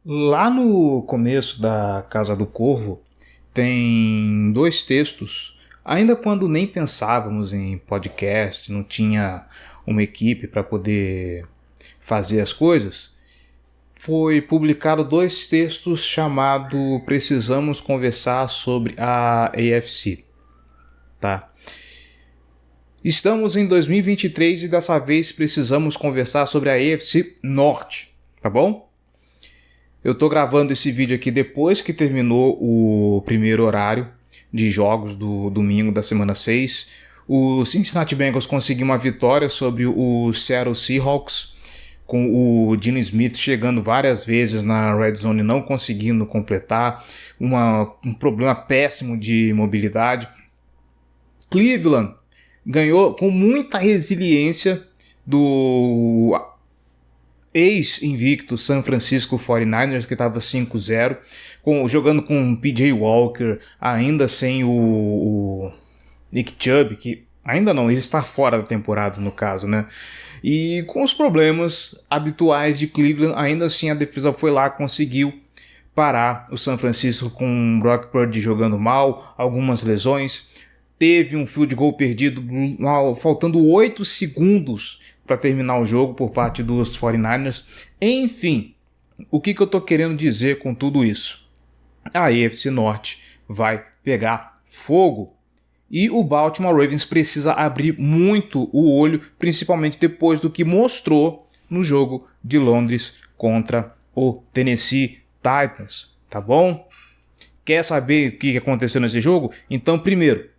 Lá no começo da Casa do Corvo, tem dois textos, ainda quando nem pensávamos em podcast, não tinha uma equipe para poder fazer as coisas, foi publicado dois textos chamado Precisamos Conversar sobre a AFC, tá? Estamos em 2023 e dessa vez precisamos conversar sobre a AFC Norte, tá bom? Eu tô gravando esse vídeo aqui depois que terminou o primeiro horário de jogos do domingo da semana 6. O Cincinnati Bengals conseguiu uma vitória sobre o Seattle Seahawks, com o Geno Smith chegando várias vezes na red zone e não conseguindo completar, um problema péssimo de mobilidade. Cleveland ganhou com muita resiliência do ex-invicto San Francisco 49ers, que estava 5-0, jogando com o PJ Walker, ainda sem o Nick Chubb, que ainda não, ele está fora da temporada no caso, né? E com os problemas habituais de Cleveland, ainda assim a defesa foi lá, conseguiu parar o San Francisco com o Brock Purdy jogando mal, algumas lesões. Teve um field goal perdido faltando 8 segundos para terminar o jogo por parte dos 49ers. Enfim, o que eu tô querendo dizer com tudo isso? A AFC Norte vai pegar fogo. E o Baltimore Ravens precisa abrir muito o olho, principalmente depois do que mostrou no jogo de Londres contra o Tennessee Titans, tá bom? Quer saber o que aconteceu nesse jogo? Então, primeiro,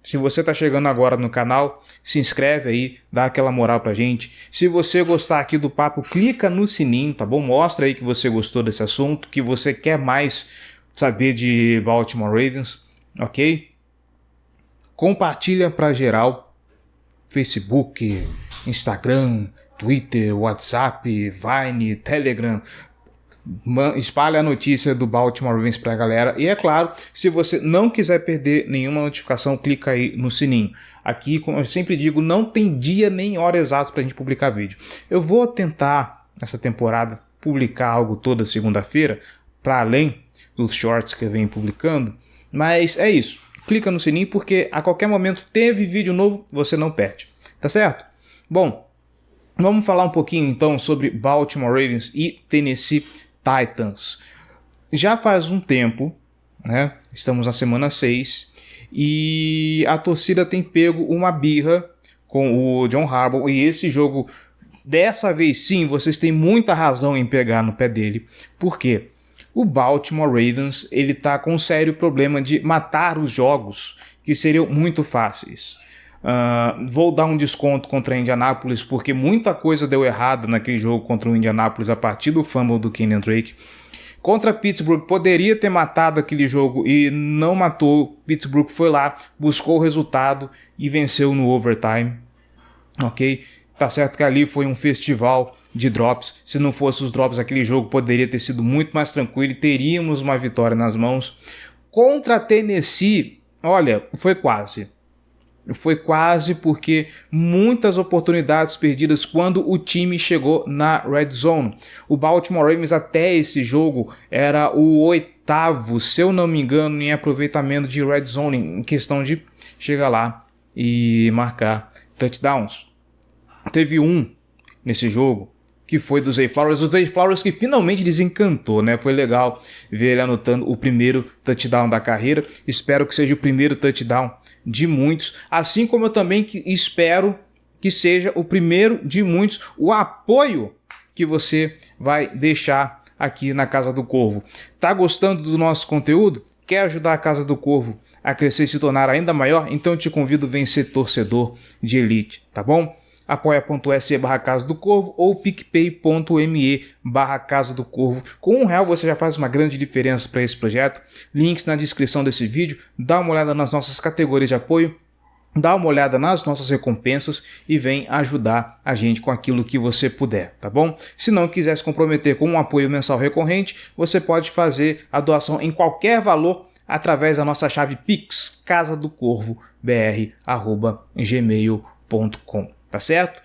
se você está chegando agora no canal, se inscreve aí, dá aquela moral pra gente. Se você gostar aqui do papo, clica no sininho, tá bom? Mostra aí que você gostou desse assunto, que você quer mais saber de Baltimore Ravens, ok? Compartilha pra geral, Facebook, Instagram, Twitter, WhatsApp, Vine, Telegram. Espalha a notícia do Baltimore Ravens pra galera. E é claro, se você não quiser perder nenhuma notificação, clica aí no sininho. Aqui, como eu sempre digo, não tem dia nem hora exata pra gente publicar vídeo. Eu vou tentar, essa temporada, publicar algo toda segunda-feira, para além dos shorts que eu venho publicando. Mas é isso. Clica no sininho porque a qualquer momento teve vídeo novo, você não perde. Tá certo? Bom, vamos falar um pouquinho então sobre Baltimore Ravens e Tennessee Titans. Já faz um tempo, né? Estamos na semana 6 e a torcida tem pego uma birra com o John Harbaugh, e esse jogo, dessa vez sim, vocês têm muita razão em pegar no pé dele. Por quê? O Baltimore Ravens, ele tá com um sério problema de matar os jogos que seriam muito fáceis. Vou dar um desconto contra a Indianapolis porque muita coisa deu errado naquele jogo contra o Indianapolis a partir do fumble do Kenyan Drake. Contra Pittsburgh poderia ter matado aquele jogo e não matou. Pittsburgh foi lá, buscou o resultado e venceu no overtime. Ok? Tá certo que ali foi um festival de drops. Se não fosse os drops, aquele jogo poderia ter sido muito mais tranquilo e teríamos uma vitória nas mãos. Contra Tennessee, olha, foi quase. Foi quase porque muitas oportunidades perdidas quando o time chegou na red zone. O Baltimore Ravens até esse jogo era o 8º, se eu não me engano, em aproveitamento de red zone, em questão de chegar lá e marcar touchdowns. Teve um nesse jogo que foi do Zay Flowers, o Zay Flowers que finalmente desencantou, né? Foi legal ver ele anotando o primeiro touchdown da carreira. Espero que seja o primeiro touchdown de muitos, assim como eu também espero que seja o primeiro de muitos o apoio que você vai deixar aqui na Casa do Corvo. Tá gostando do nosso conteúdo? Quer ajudar a Casa do Corvo a crescer e se tornar ainda maior? Então eu te convido a vencer torcedor de elite, tá bom? apoia.se/Casa do Corvo ou picpay.me/Casa do Corvo. Com R$1 você já faz uma grande diferença para esse projeto. Links na descrição desse vídeo. Dá uma olhada nas nossas categorias de apoio. Dá uma olhada nas nossas recompensas e vem ajudar a gente com aquilo que você puder, tá bom? Se não quiser se comprometer com um apoio mensal recorrente, você pode fazer a doação em qualquer valor através da nossa chave Pix, casadocorvobr@gmail.com. Tá certo?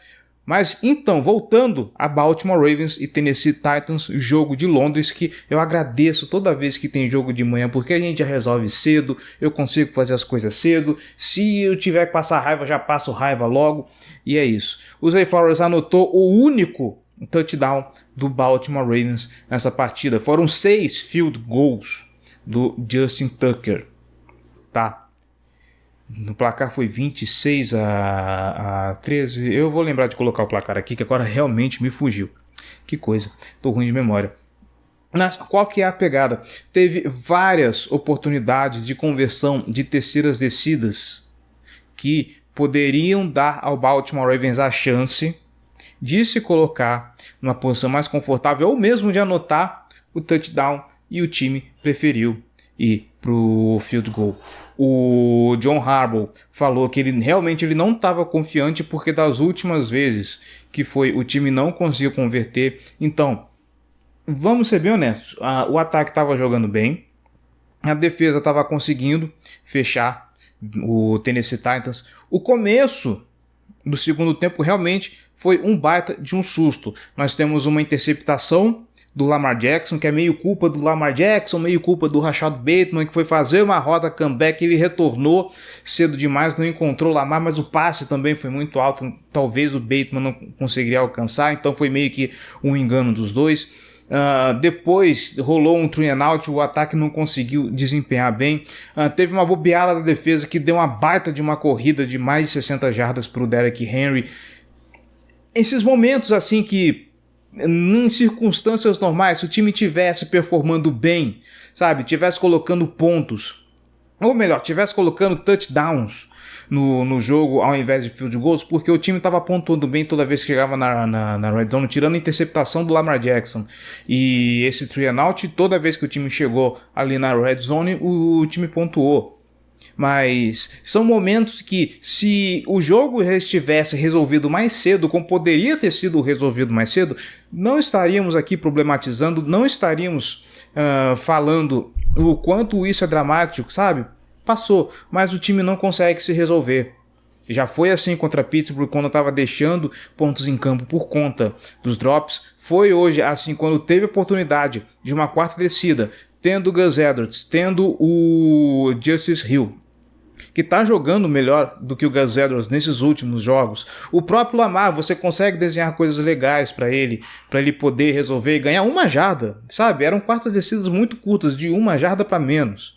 Mas então, voltando a Baltimore Ravens e Tennessee Titans, jogo de Londres, que eu agradeço toda vez que tem jogo de manhã, porque a gente já resolve cedo, eu consigo fazer as coisas cedo, se eu tiver que passar raiva, já passo raiva logo, e é isso. O Zay Flowers anotou o único touchdown do Baltimore Ravens nessa partida. Foram 6 field goals do Justin Tucker, tá? No placar foi 26 a 13. Eu vou lembrar de colocar o placar aqui, que agora realmente me fugiu. Que coisa, tô ruim de memória. Mas qual que é a pegada? Teve várias oportunidades de conversão de terceiras descidas que poderiam dar ao Baltimore Ravens a chance de se colocar numa posição mais confortável ou mesmo de anotar o touchdown, e o time preferiu ir pro field goal. O John Harbaugh falou que ele não estava confiante porque das últimas vezes que o time não conseguiu converter. Então, vamos ser bem honestos, o ataque estava jogando bem, a defesa estava conseguindo fechar o Tennessee Titans. O começo do segundo tempo realmente foi um baita de um susto. Nós temos uma interceptação do Lamar Jackson, que é meio culpa do Lamar Jackson, meio culpa do Rashad Bateman, que foi fazer uma rota comeback, ele retornou cedo demais, não encontrou o Lamar, mas o passe também foi muito alto, talvez o Bateman não conseguiria alcançar, então foi meio que um engano dos dois. Depois rolou um 3-and-out, o ataque não conseguiu desempenhar bem. Teve uma bobeada da defesa que deu uma baita de uma corrida de mais de 60 jardas para o Derrick Henry. Esses momentos assim que, em circunstâncias normais, se o time tivesse performando bem, sabe, tivesse colocando pontos, ou melhor, tivesse colocando touchdowns no jogo ao invés de field goals, porque o time estava pontuando bem toda vez que chegava na red zone, tirando a interceptação do Lamar Jackson e esse 3-and-out, toda vez que o time chegou ali na red zone, o time pontuou. Mas são momentos que, se o jogo estivesse resolvido mais cedo, como poderia ter sido resolvido mais cedo, não estaríamos aqui problematizando, não estaríamos falando o quanto isso é dramático, sabe? Passou, mas o time não consegue se resolver. Já foi assim contra Pittsburgh quando estava deixando pontos em campo por conta dos drops. Foi hoje assim quando teve oportunidade de uma quarta descida, tendo o Gus Edwards, tendo o Justice Hill, que está jogando melhor do que o Gus Edwards nesses últimos jogos. O próprio Lamar, você consegue desenhar coisas legais para ele poder resolver e ganhar 1 jarda, sabe? Eram quartas descidas muito curtas, de 1 jarda para menos.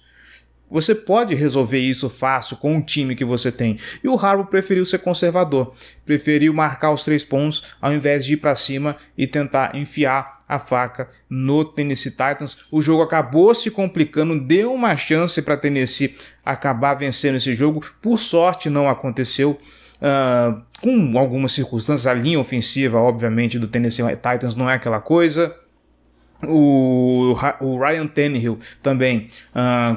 Você pode resolver isso fácil com o time que você tem. E o Harbaugh preferiu ser conservador. Preferiu marcar os 3 pontos ao invés de ir para cima e tentar enfiar a faca no Tennessee Titans. O jogo acabou se complicando, deu uma chance para Tennessee acabar vencendo esse jogo. Por sorte não aconteceu. Com algumas circunstâncias, a linha ofensiva, obviamente, do Tennessee Titans não é aquela coisa. O Ryan Tannehill também,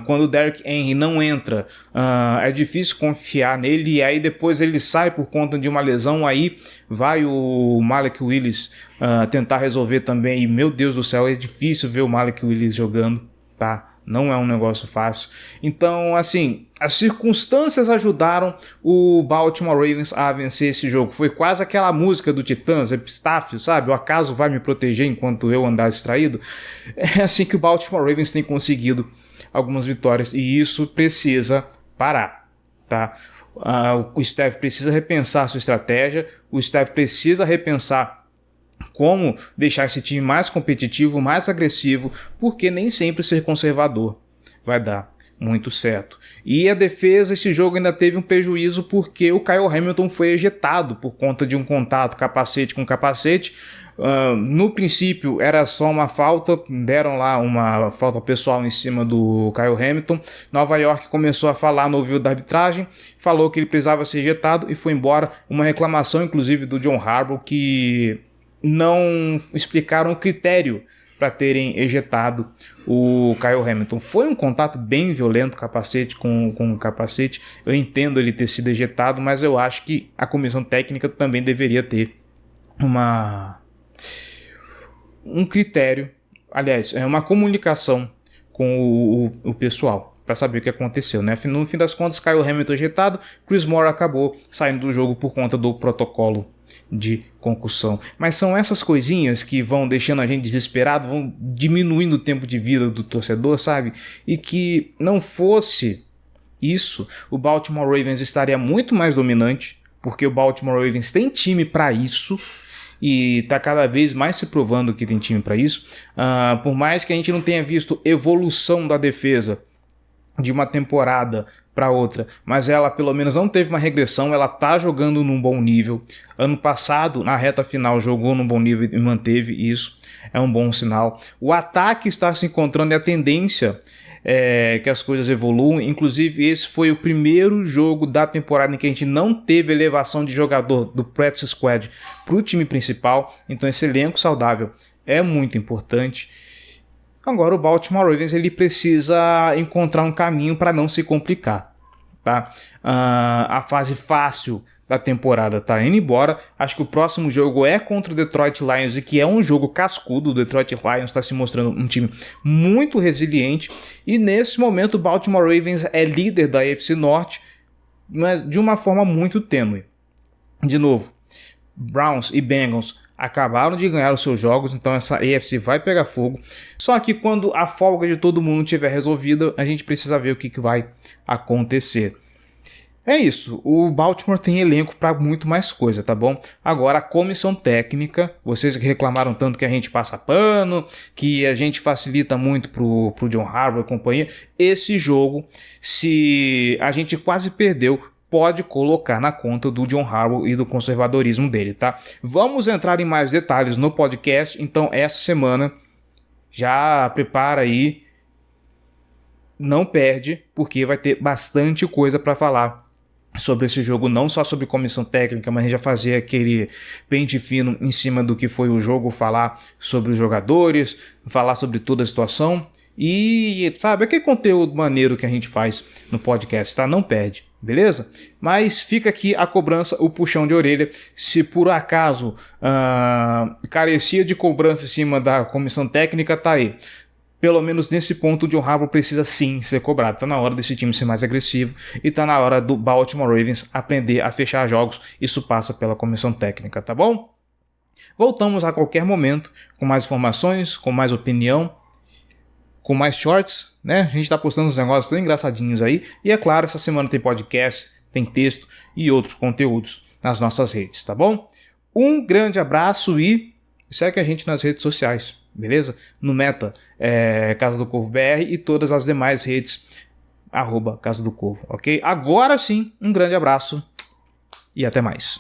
quando o Derrick Henry não entra, é difícil confiar nele, e aí depois ele sai por conta de uma lesão, aí vai o Malik Willis tentar resolver também, e meu Deus do céu, é difícil ver o Malik Willis jogando, tá? Não é um negócio fácil. Então, assim, as circunstâncias ajudaram o Baltimore Ravens a vencer esse jogo. Foi quase aquela música do Titãs, Epistáfio, sabe? O acaso vai me proteger enquanto eu andar distraído. É assim que o Baltimore Ravens tem conseguido algumas vitórias, e isso precisa parar, tá? O staff precisa repensar sua estratégia, o staff precisa repensar como deixar esse time mais competitivo, mais agressivo, porque nem sempre ser conservador vai dar muito certo. E a defesa, esse jogo ainda teve um prejuízo porque o Kyle Hamilton foi ejetado por conta de um contato capacete com capacete. No princípio era só uma falta, deram lá uma falta pessoal em cima do Kyle Hamilton. Nova York começou a falar no ouvido da arbitragem, falou que ele precisava ser ejetado e foi embora. Uma reclamação inclusive do John Harbaugh, que não explicaram o critério para terem ejetado o Kyle Hamilton. Foi um contato bem violento, capacete com capacete. Eu entendo ele ter sido ejetado, mas eu acho que a comissão técnica também deveria ter um critério, aliás, uma comunicação com o pessoal, para saber o que aconteceu, né? No fim das contas, Kyle Hamilton ejetado, Chris Moore acabou saindo do jogo por conta do protocolo de concussão. Mas são essas coisinhas que vão deixando a gente desesperado, vão diminuindo o tempo de vida do torcedor, sabe? E que não fosse isso, o Baltimore Ravens estaria muito mais dominante, porque o Baltimore Ravens tem time para isso, e está cada vez mais se provando que tem time para isso. Por mais que a gente não tenha visto evolução da defesa de uma temporada para outra, mas ela pelo menos não teve uma regressão, ela tá jogando num bom nível. Ano passado, na reta final, jogou num bom nível e manteve isso, é um bom sinal. O ataque está se encontrando e a tendência que as coisas evoluem. Inclusive, esse foi o primeiro jogo da temporada em que a gente não teve elevação de jogador do practice squad para o time principal. Então, esse elenco saudável é muito importante. Agora, o Baltimore Ravens ele precisa encontrar um caminho para não se complicar, tá? A fase fácil da temporada tá indo embora. Acho que o próximo jogo é contra o Detroit Lions, e que é um jogo cascudo. O Detroit Lions está se mostrando um time muito resiliente, e nesse momento o Baltimore Ravens é líder da AFC Norte, mas de uma forma muito tênue. De novo, Browns e Bengals acabaram de ganhar os seus jogos, então essa AFC vai pegar fogo. Só que quando a folga de todo mundo estiver resolvida, a gente precisa ver o que vai acontecer. É isso, o Baltimore tem elenco para muito mais coisa, tá bom? Agora, a comissão técnica, vocês que reclamaram tanto que a gente passa pano, que a gente facilita muito pro John Harbaugh e companhia, esse jogo, se a gente quase perdeu, pode colocar na conta do John Harbaugh e do conservadorismo dele, tá? Vamos entrar em mais detalhes no podcast, então essa semana já prepara aí, não perde, porque vai ter bastante coisa para falar sobre esse jogo, não só sobre comissão técnica, mas a gente já fazer aquele pente fino em cima do que foi o jogo, falar sobre os jogadores, falar sobre toda a situação e, sabe, aquele conteúdo maneiro que a gente faz no podcast, tá? Não perde, beleza? Mas fica aqui a cobrança, o puxão de orelha, se por acaso carecia de cobrança em cima da comissão técnica, tá aí. Pelo menos nesse ponto, o John Harbaugh precisa sim ser cobrado. Tá na hora desse time ser mais agressivo e tá na hora do Baltimore Ravens aprender a fechar jogos. Isso passa pela comissão técnica, tá bom? Voltamos a qualquer momento com mais informações, com mais opinião, com mais shorts, né? A gente tá postando uns negócios tão engraçadinhos aí. E é claro, essa semana tem podcast, tem texto e outros conteúdos nas nossas redes, tá bom? Um grande abraço e segue a gente nas redes sociais. Beleza? No Meta, Casa do Corvo BR e todas as demais redes, @Casa do Corvo, ok? Agora sim, um grande abraço e até mais.